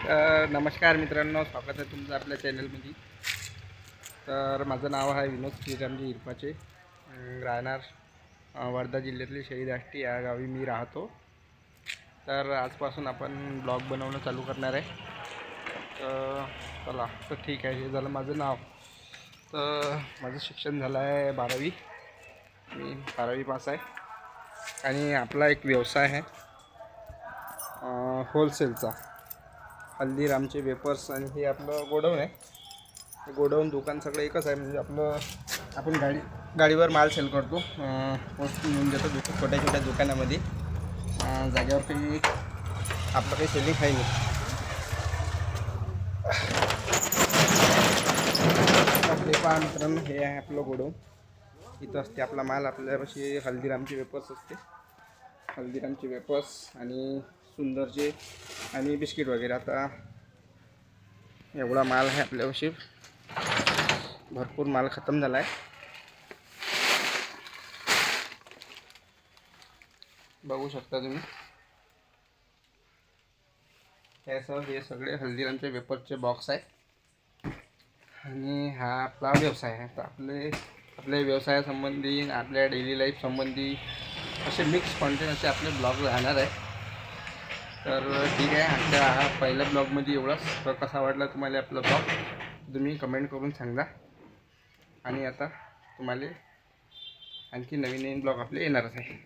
नमस्कार मित्रांनो, स्वागत आहे तुमचं आपल्या चॅनलमध्ये. तर माझं नाव आहे विनोद श्रीरामजी हिरपाचे. राहणार वर्धा जिल्ह्यातले शहीद आष्टी या गावी मी राहतो. तर आजपासून आपण ब्लॉग बनवणं चालू करणार आहे. चला, तर ठीक आहे. हे झालं माझं नाव. तर माझं शिक्षण झालं आहे 12वी. मी 12वी पास आहे आणि आपला एक व्यवसाय आहे होलसेलचा. हल्दीरामचे वेपर्स आणि हे आपलं गोडाऊन आहे. गोडाऊन दुकान सगळं एकच आहे. म्हणजे आपण गाडीवर माल सेल करतो. पोस्ट घेऊन देतो छोट्या छोट्या दुकानामध्ये. जागेवर काही आपलं काही सेलिंग आहे नाही. आपले पहा मित्रांनो, हे आहे आपलं गोडाऊन. इथं असते आपला माल. आपल्यापाशी हल्दीरामचे वेपर्स असते. हल्दीरामचे वेपर्स आणि सुंदरचे आणि बिस्किट वगैरे. आता एवढा माल आहे आपल्यापाशी. भरपूर माल खतम झाला आहे. बघू शकता तुम्ही. हे सगळे हल्दीरामचे वेपर्सचे बॉक्स आहे आणि हा आपला व्यवसाय आहे. तर आपल्या व्यवसायासंबंधी, आपल्या डेली लाईफ संबंधी असे मिक्स कॉन्टेंट असे आपले ब्लॉग राहणार आहे. तर ठीक आहे. आपल्या पहिल्या ब्लॉगमध्ये एवढंच. तर कसा वाटला तुम्हाला आपला ब्लॉग तुम्ही कमेंट करून सांगा. आणि आता तुम्हाला आणखी नवीन ब्लॉग आपले येणारच आहे.